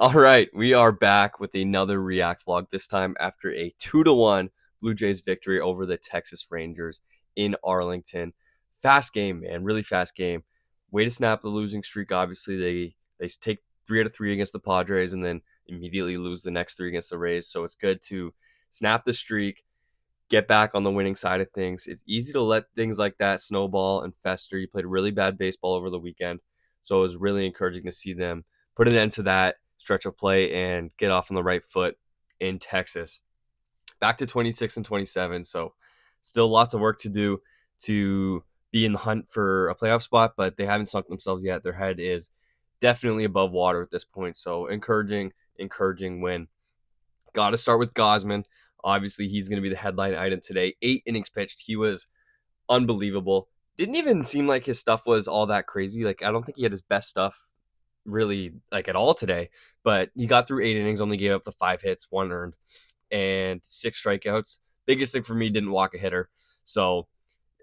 All right, we are back with another React vlog, this time after a 2-1 Blue Jays victory over the Texas Rangers in Arlington. Fast game, man, really fast game. Way to snap the losing streak. Obviously, they take 3 out of 3 against the Padres and then immediately lose the next 3 against the Rays. So it's good to snap the streak, get back on the winning side of things. It's easy to let things like that snowball and fester. You played really bad baseball over the weekend, so it was really encouraging to see them put an end to that stretch of play and get off on the right foot in Texas. Back to 26 and 27, so still lots of work to do to be in the hunt for a playoff spot, but they haven't sunk themselves yet. Their head is definitely above water at this point, so encouraging win. Got to start with Gausman. Obviously, he's going to be the headline item today. 8 innings pitched. He was unbelievable. Didn't even seem like his stuff was all that crazy. Like, I don't think he had his best stuff really like at all today, but he got through 8 innings, only gave up the 5 hits, 1 earned, and 6 strikeouts. Biggest thing for me, didn't walk a hitter. So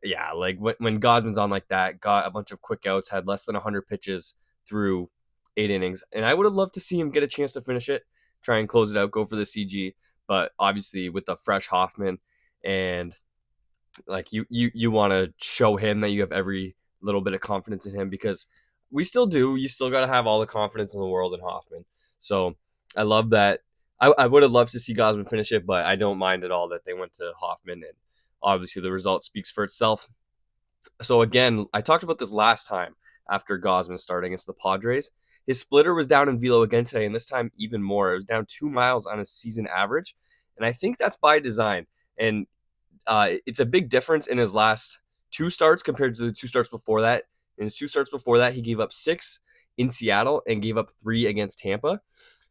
yeah, like when Gosman's on like that, got a bunch of quick outs, had less than 100 pitches through 8 innings, and I would have loved to see him get a chance to finish it, try and close it out, go for the CG. But obviously, with the fresh Hoffman, and like you want to show him that you have every little bit of confidence in him, because we still do. You still got to have all the confidence in the world in Hoffman. So I love that. I would have loved to see Gausman finish it, but I don't mind at all that they went to Hoffman, and obviously the result speaks for itself. So again, I talked about this last time after Gausman started against the Padres. His splitter was down in velo again today, and this time even more. It was down 2 miles on his season average, and I think that's by design. And it's a big difference in his last 2 starts compared to the 2 starts before that. In his 2 starts before that, he gave up 6 in Seattle and gave up 3 against Tampa.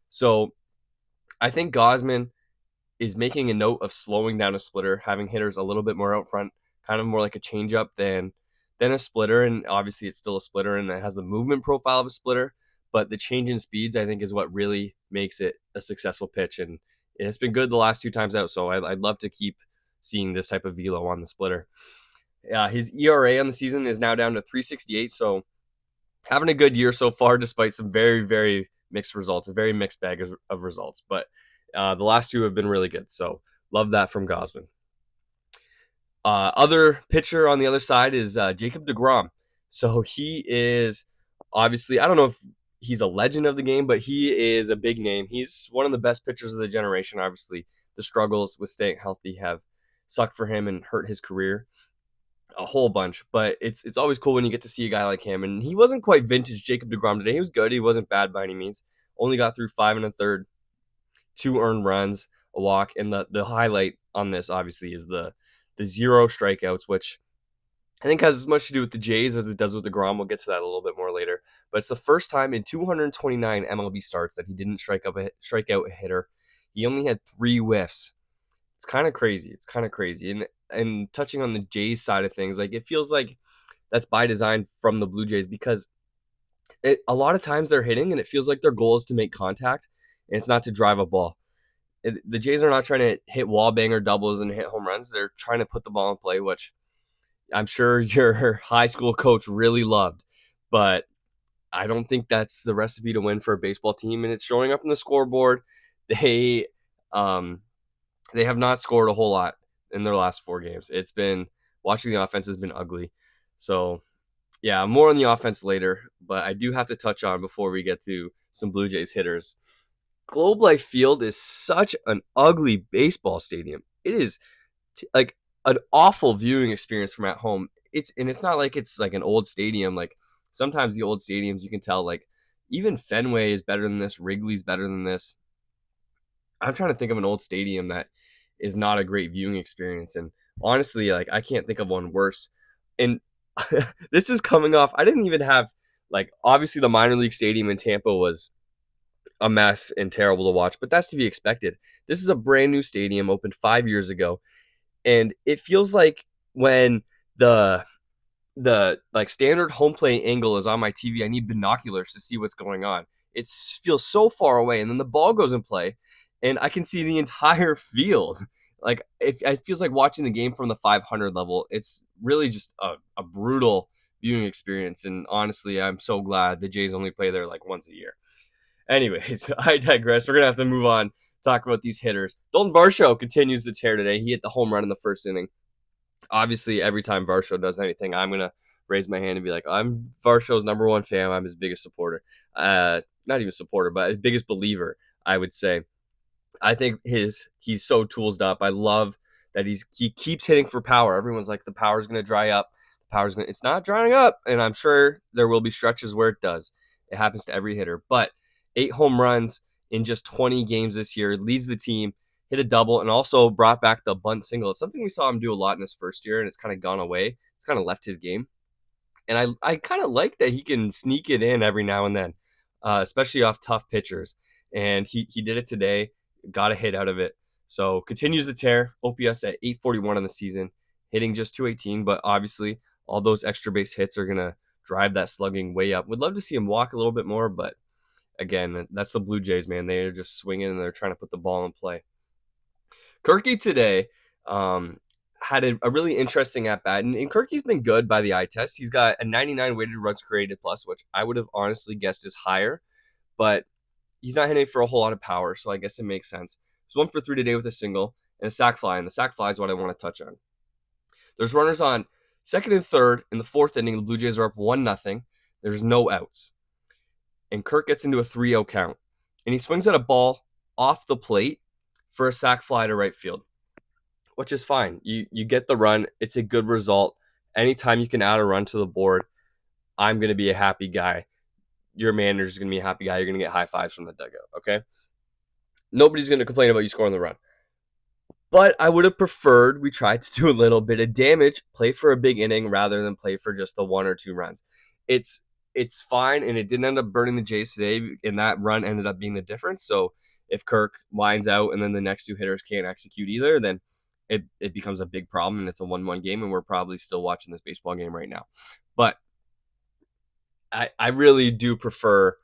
So I think Gausman is making a note of slowing down a splitter, having hitters a little bit more out front, kind of more like a changeup than a splitter. And obviously, it's still a splitter and it has the movement profile of a splitter. But the change in speeds, I think, is what really makes it a successful pitch. And it's been good the last 2 times out. So I'd love to keep seeing this type of velo on the splitter. His ERA on the season is now down to 3.68. So having a good year so far, despite some very, very mixed results, a very mixed bag of results. But the last 2 have been really good. So love that from Gausman. Other pitcher on the other side is Jacob DeGrom. So he is obviously, I don't know if he's a legend of the game, but he is a big name. He's one of the best pitchers of the generation. Obviously, the struggles with staying healthy have sucked for him and hurt his career a whole bunch. But it's always cool when you get to see a guy like him. And he wasn't quite vintage Jacob DeGrom today. He was good. He wasn't bad by any means. Only got through 5 1/3, 2 earned runs, a walk, and the highlight on this obviously is the 0 strikeouts, which I think has as much to do with the Jays as it does with DeGrom. We'll get to that a little bit more later. But it's the first time in 229 MLB starts that he didn't strike out a hitter. He only had 3 whiffs. It's kind of crazy. And touching on the Jays side of things, like, it feels like that's by design from the Blue Jays, because a lot of times they're hitting and it feels like their goal is to make contact and it's not to drive a ball. The Jays are not trying to hit wall banger doubles and hit home runs. They're trying to put the ball in play, which I'm sure your high school coach really loved. But I don't think that's the recipe to win for a baseball team, and it's showing up in the scoreboard. They they have not scored a whole lot in their last 4 games. It's been, watching the offense has been ugly. So yeah, more on the offense later, but I do have to touch on, before we get to some Blue Jays hitters, Globe Life Field is such an ugly baseball stadium. It is like an awful viewing experience from at home. It's not like it's like an old stadium. Like, sometimes the old stadiums, you can tell, like, even Fenway is better than this, Wrigley's better than this. I'm trying to think of an old stadium that is not a great viewing experience, and honestly, like, I can't think of one worse. And this is coming off, I didn't even have, like, obviously the minor league stadium in Tampa was a mess and terrible to watch, but that's to be expected. This is a brand new stadium, opened 5 years ago, and it feels like when the like standard home play angle is on my TV, I need binoculars to see what's going on. It feels so far away, and then the ball goes in play, and I can see the entire field. Like, it feels like watching the game from the 500 level. It's really just a brutal viewing experience, and honestly, I'm so glad the Jays only play there like once a year. Anyways, I digress. We're going to have to move on, talk about these hitters. Dalton Varsho continues the tear today. He hit the home run in the first inning. Obviously, every time Varsho does anything, I'm going to raise my hand and be like, I'm Varsho's number one fan. I'm his biggest supporter. Not even supporter, but his biggest believer, I would say. I think he's so toolsed up. I love that he keeps hitting for power. Everyone's like, the power's going to dry up. It's not drying up, and I'm sure there will be stretches where it does. It happens to every hitter. But 8 home runs in just 20 games this year, leads the team, hit a double, and also brought back the bunt single. It's something we saw him do a lot in his first year, and it's kind of gone away. It's kind of left his game. And I kind of like that he can sneak it in every now and then, especially off tough pitchers. And he did it today, got a hit out of it. So continues the tear, OPS at 841 on the season, hitting just 218, but obviously all those extra base hits are going to drive that slugging way up. Would love to see him walk a little bit more, but again, that's the Blue Jays, man. They're just swinging and they're trying to put the ball in play. Kirky today had a really interesting at bat, and Kirky's been good by the eye test. He's got a 99 weighted runs created plus, which I would have honestly guessed is higher, but he's not hitting for a whole lot of power, so I guess it makes sense. He's 1 for 3 today with a single and a sac fly, and the sac fly is what I want to touch on. There's runners on second and third in the fourth inning. The Blue Jays are up 1-0. There's no outs, and Kirk gets into a 3-0 count, and he swings at a ball off the plate for a sac fly to right field, which is fine. You get the run. It's a good result. Anytime you can add a run to the board, I'm going to be a happy guy. Your manager's going to be a happy guy. You're going to get high fives from the dugout, okay? Nobody's going to complain about you scoring the run. But I would have preferred we tried to do a little bit of damage, play for a big inning rather than play for just the 1 or 2 runs. It's fine, and it didn't end up burning the Jays today, and that run ended up being the difference. So if Kirk lines out and then the next 2 hitters can't execute either, then it becomes a big problem, and it's a 1-1 game, and we're probably still watching this baseball game right now. But I really do prefer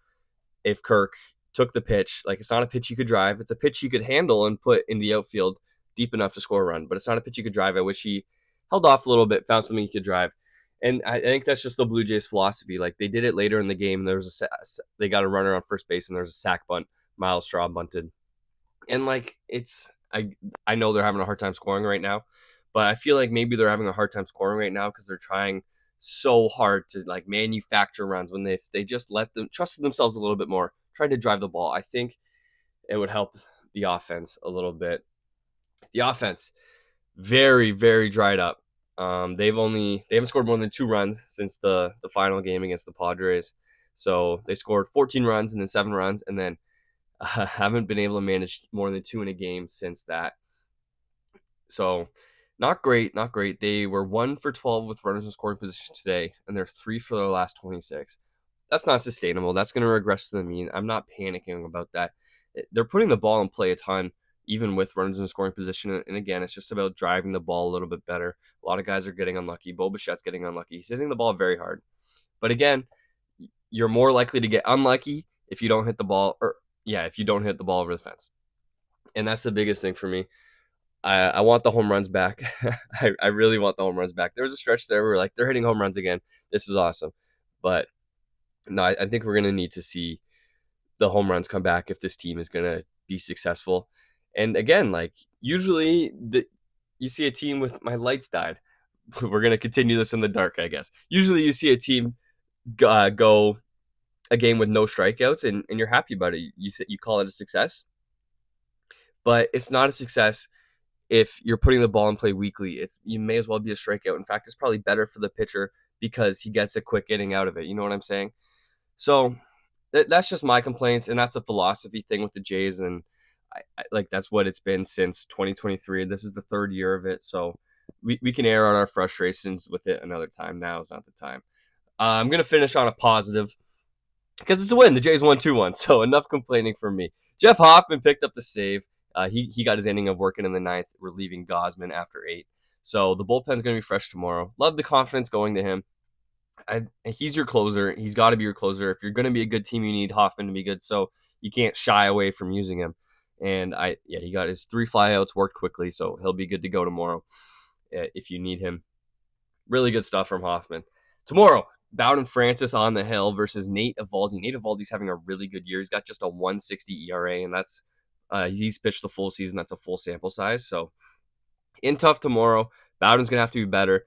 if Kirk took the pitch. Like, it's not a pitch you could drive. It's a pitch you could handle and put in the outfield deep enough to score a run, but it's not a pitch you could drive. I wish he held off a little bit, found something he could drive. And I think that's just the Blue Jays philosophy. Like, they did it later in the game. They got a runner on first base, and there was a sac bunt. Miles Straw bunted. And, like, I know they're having a hard time scoring right now, but I feel like maybe they're having a hard time scoring right now because they're trying so hard to, like, manufacture runs when they just trusted themselves a little bit more, trying to drive the ball. I think it would help the offense a little bit. The offense, very, very dried up. They haven't scored more than 2 runs since the final game against the Padres. So they scored 14 runs and then 7 runs, and then haven't been able to manage more than 2 in a game since that. So not great. They were 1 for 12 with runners in scoring position today, and they're 3 for their last 26. That's not sustainable. That's going to regress to the mean. I'm not panicking about that. They're putting the ball in play a ton, even with runners in scoring position. And again, it's just about driving the ball a little bit better. A lot of guys are getting unlucky. Bo Bichette's getting unlucky. He's hitting the ball very hard. But again, you're more likely to get unlucky if you don't hit the ball, if you don't hit the ball over the fence. And that's the biggest thing for me. I want the home runs back. I really want the home runs back. There was a stretch there where they're hitting home runs again. This is awesome. But no, I think we're going to need to see the home runs come back if this team is going to be successful. And again, usually you see a team with my lights died. We're going to continue this in the dark, I guess. Usually you see a team go a game with no strikeouts and you're happy about it. You call it a success. But it's not a success if you're putting the ball in play weekly. You may as well be a strikeout. In fact, it's probably better for the pitcher because he gets a quick inning out of it. You know what I'm saying? So that's just my complaints, and that's a philosophy thing with the Jays, and I that's what it's been since 2023. This is the 3rd year of it, so we can air out our frustrations with it another time. Now is not the time. I'm going to finish on a positive because it's a win. The Jays won 2-1, so enough complaining from me. Jeff Hoffman picked up the save. He got his inning of working in the 9th, relieving Gausman after 8. So the bullpen's going to be fresh tomorrow. Love the confidence going to him. He's your closer. He's got to be your closer. If you're going to be a good team, you need Hoffman to be good. So you can't shy away from using him. And he got his 3 flyouts, worked quickly, so he'll be good to go tomorrow if you need him. Really good stuff from Hoffman. Tomorrow, Bowden Francis on the hill versus Nate Eovaldi. Nate Eovaldi's having a really good year. He's got just a 160 ERA, and that's he's pitched the full season. That's a full sample size. So in tough tomorrow, Bowden's gonna have to be better,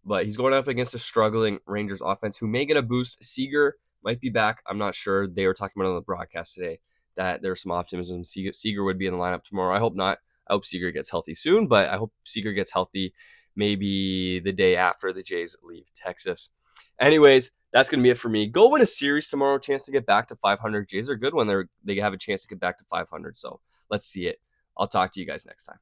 but he's going up against a struggling Rangers offense who may get a boost. Seager might be back. I'm not sure. They were talking about it on the broadcast today that there's some optimism. Seager would be in the lineup tomorrow. I hope not. I hope Seager gets healthy soon, but I hope Seager gets healthy maybe the day after the Jays leave Texas. Anyways, that's going to be it for me. Go win a series tomorrow. Chance to get back to 500. Jays are good when they have a chance to get back to 500. So let's see it. I'll talk to you guys next time.